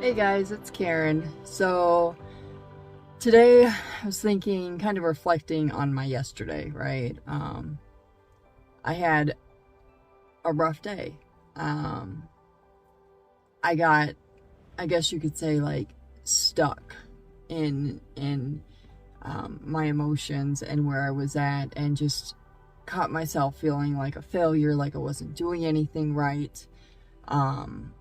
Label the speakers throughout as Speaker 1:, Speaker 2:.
Speaker 1: Hey guys, it's Karen. So today I was thinking, kind of reflecting on my yesterday, right? I had a rough day. I got, I guess you could say, like, stuck in my emotions and where I was at, and just caught myself feeling like a failure, like I wasn't doing anything right. And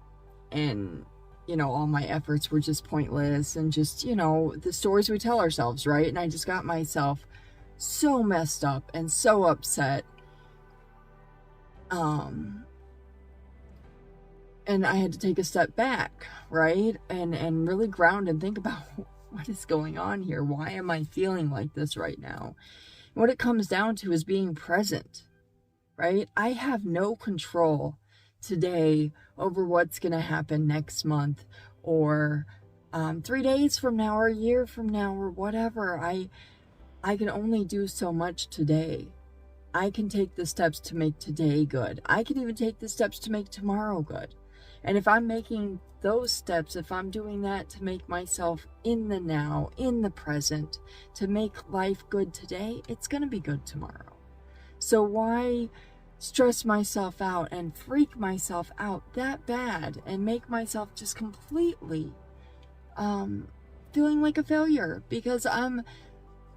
Speaker 1: all my efforts were just pointless, and just, the stories we tell ourselves, right? And I just got myself so messed up and so upset. And I had to take a step back, right? And really ground and think about what is going on here. Why am I feeling like this right now? And what it comes down to is being present, right? I have no control today over what's going to happen next month, or 3 days from now, or a year from now, or whatever. I can only do so much today. I can take the steps to make today good. I can even take the steps to make tomorrow good. And if I'm making those steps, if I'm doing that to make myself in the now, in the present, to make life good today, it's going to be good tomorrow. So why stress myself out and freak myself out that bad and make myself just completely feeling like a failure? Because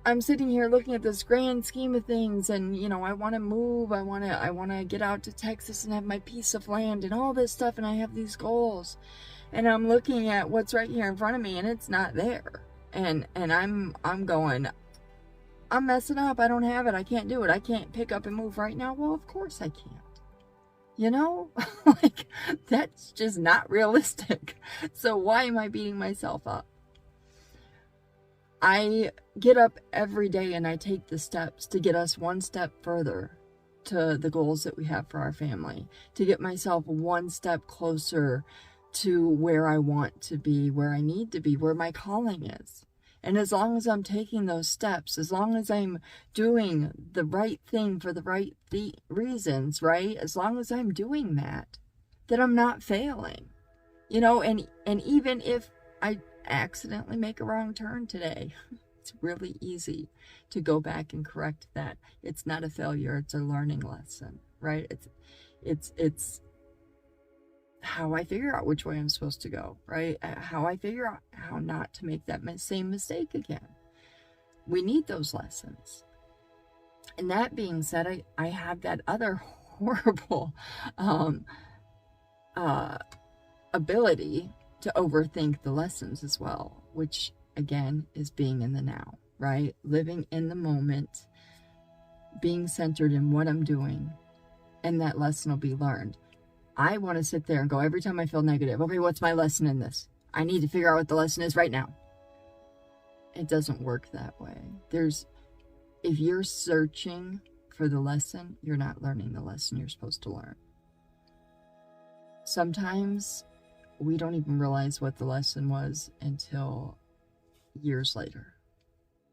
Speaker 1: I'm sitting here looking at this grand scheme of things, and I want to move. I want to get out to Texas and have my piece of land and all this stuff, and I have these goals, and I'm looking at what's right here in front of me, and it's not there. And I'm going, I'm messing up. I don't have it. I can't do it. I can't pick up and move right now. Well, of course I can't. Like, that's just not realistic. So why am I beating myself up? I get up every day and I take the steps to get us one step further to the goals that we have for our family, to get myself one step closer to where I want to be, where I need to be, where my calling is. And as long as I'm taking those steps, as long as I'm doing the right thing for the right reasons, right? As long as I'm doing that, then I'm not failing. And even if I accidentally make a wrong turn today, it's really easy to go back and correct that. It's not a failure, it's a learning lesson, right? It's how I figure out which way I'm supposed to go, right? How I figure out how not to make that same mistake again. We need those lessons. And that being said, I have that other horrible ability to overthink the lessons as well, which again is being in the now, right? Living in the moment, being centered in what I'm doing, and that lesson will be learned. I want to sit there and go, every time I feel negative, okay, what's my lesson in this? I need to figure out what the lesson is right now. It doesn't work that way. If you're searching for the lesson, you're not learning the lesson you're supposed to learn. Sometimes we don't even realize what the lesson was until years later.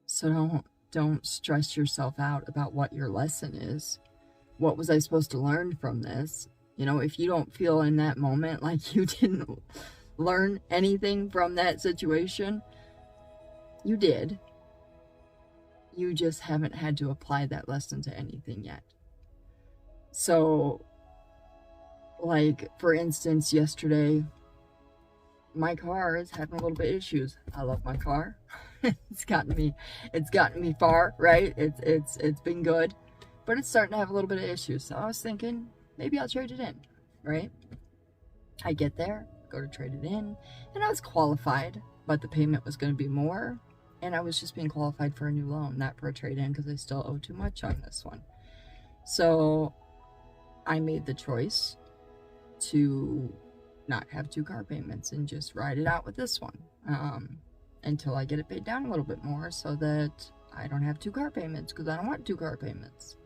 Speaker 1: So don't stress yourself out about what your lesson is. What was I supposed to learn from this? If you don't feel in that moment like you didn't learn anything from that situation, you did. You just haven't had to apply that lesson to anything yet. So, like, for instance, yesterday, my car is having a little bit of issues. I love my car. It's gotten me far, right? It's been good, but it's starting to have a little bit of issues. So I was thinking, maybe I'll trade it in, right? I get there, go to trade it in, and I was qualified, but the payment was going to be more, and I was just being qualified for a new loan, not for a trade-in, because I still owe too much on this one. So I made the choice to not have 2 car payments and just ride it out with this one until I get it paid down a little bit more, so that I don't have 2 car payments, because I don't want 2 car payments.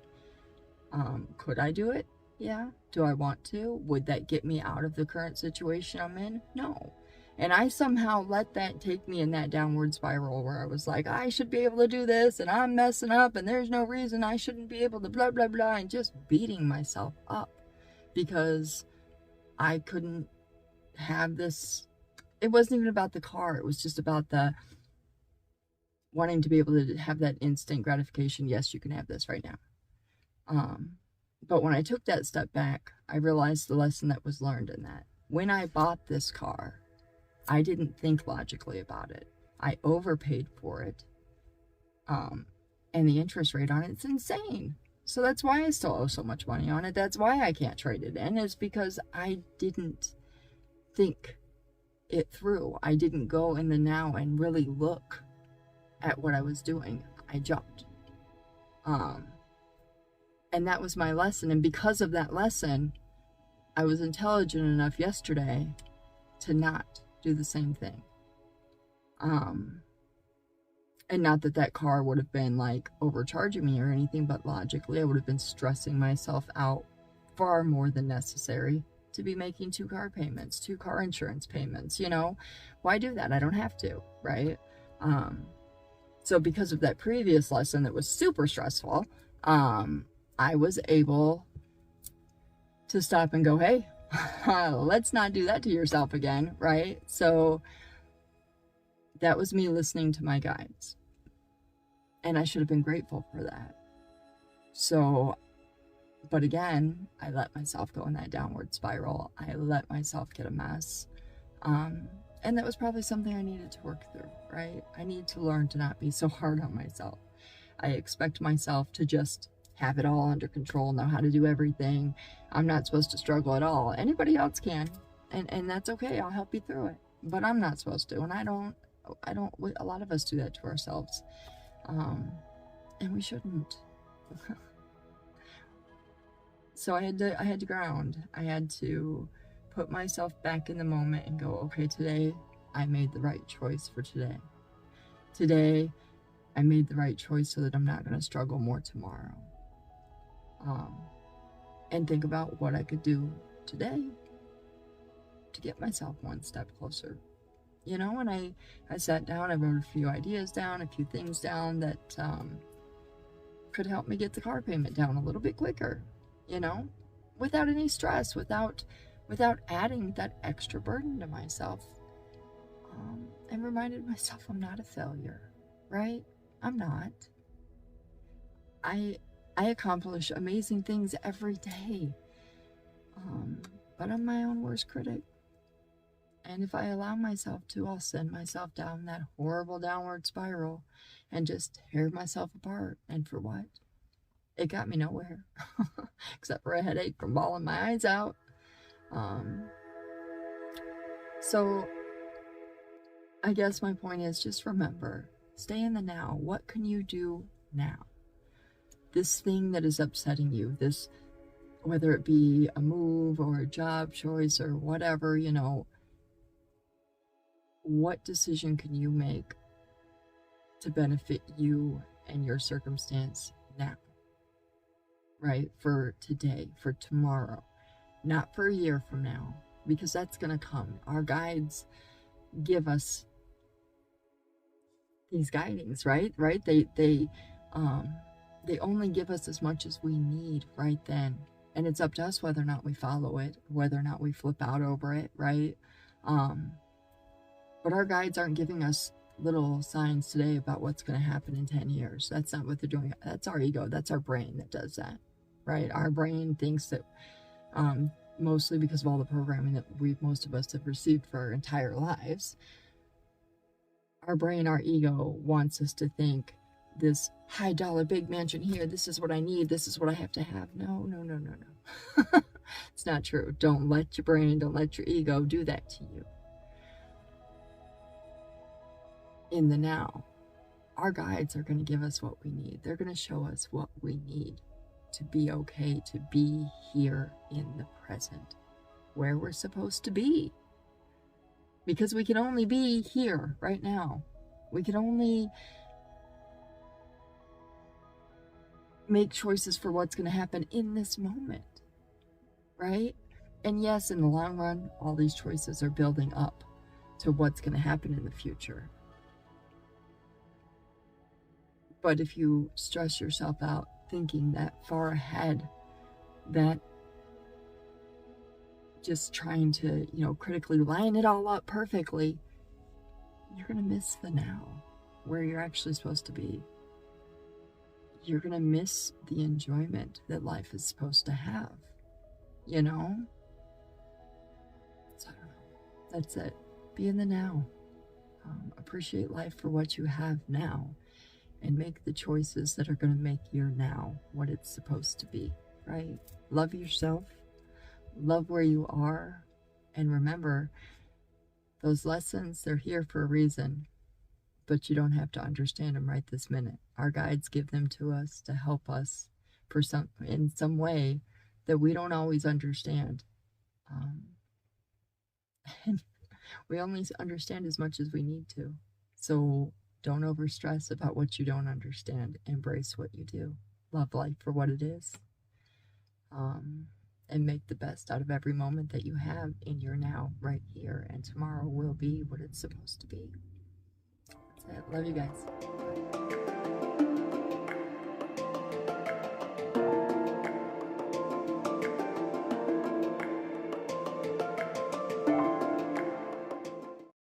Speaker 1: Could I do it? Yeah. Do I want to? Would that get me out of the current situation I'm in? No. And I somehow let that take me in that downward spiral where I was like, I should be able to do this, and I'm messing up, and there's no reason I shouldn't be able to blah, blah, blah, and just beating myself up because I couldn't have this. It wasn't even about the car. It was just about the wanting to be able to have that instant gratification. Yes, you can have this right now. But when I took that step back, I realized the lesson that was learned in that. When I bought this car, I didn't think logically about it. I overpaid for it. And the interest rate on it's insane. So that's why I still owe so much money on it. That's why I can't trade it in. It's because I didn't think it through. I didn't go in the now and really look at what I was doing. I jumped. And that was my lesson. And because of that lesson, I was intelligent enough yesterday to not do the same thing. And not that that car would have been like overcharging me or anything, but logically I would have been stressing myself out far more than necessary to be making 2 car payments, 2 car insurance payments, you know. Why do that? I don't have to, right? So because of that previous lesson that was super stressful, I was able to stop and go, hey, let's not do that to yourself again, right? So that was me listening to my guides. And I should have been grateful for that. So, but again, I let myself go in that downward spiral. I let myself get a mess. And that was probably something I needed to work through, right? I need to learn to not be so hard on myself. I expect myself to just have it all under control, know how to do everything. I'm not supposed to struggle at all. Anybody else can. And that's okay. I'll help you through it. But I'm not supposed to. And I don't, a lot of us do that to ourselves. And we shouldn't. So I had to ground. I had to put myself back in the moment and go, okay, today I made the right choice for today. Today I made the right choice so that I'm not going to struggle more tomorrow. And think about what I could do today to get myself one step closer. You know, and I sat down, I wrote a few ideas down, a few things down that could help me get the car payment down a little bit quicker, you know, without any stress, without adding that extra burden to myself. And reminded myself I'm not a failure, right? I'm not. I accomplish amazing things every day. But I'm my own worst critic. And if I allow myself to, I'll send myself down that horrible downward spiral and just tear myself apart. And for what? It got me nowhere. Except for a headache from bawling my eyes out. So I guess my point is just remember, stay in the now. What can you do now? This thing that is upsetting you, this, whether it be a move or a job choice or whatever, you know, what decision can you make to benefit you and your circumstance now? Right? For today, for tomorrow, not for a year from now, because that's going to come. Our guides give us these guidings, right? They only give us as much as we need right then. And it's up to us whether or not we follow it, whether or not we flip out over it, right? But our guides aren't giving us little signs today about what's going to happen in 10 years. That's not what they're doing. That's our ego. That's our brain that does that, right? Our brain thinks that, mostly because of all the programming that most of us have received for our entire lives, our brain, our ego wants us to think this high dollar big mansion here, this is what I need, this is what I have to have. No. It's not true. Don't let your brain, don't let your ego do that to you. In the now, our guides are going to give us what we need. They're going to show us what we need to be okay, to be here in the present, where we're supposed to be. Because we can only be here right now. We can only make choices for what's going to happen in this moment, right? And yes, in the long run, all these choices are building up to what's going to happen in the future. But if you stress yourself out thinking that far ahead, that just trying to, critically line it all up perfectly, you're going to miss the now, where you're actually supposed to be. You're going to miss the enjoyment that life is supposed to have, So I don't know. That's it. Be in the now. Appreciate life for what you have now, and make the choices that are going to make your now what it's supposed to be, right? Love yourself. Love where you are. And remember, those lessons, they're here for a reason, but you don't have to understand them right this minute. Our guides give them to us to help us in some way that we don't always understand. And we only understand as much as we need to. So don't overstress about what you don't understand. Embrace what you do. Love life for what it is. And make the best out of every moment that you have in your now, right here. And tomorrow will be what it's supposed to be. That's it. Love you guys.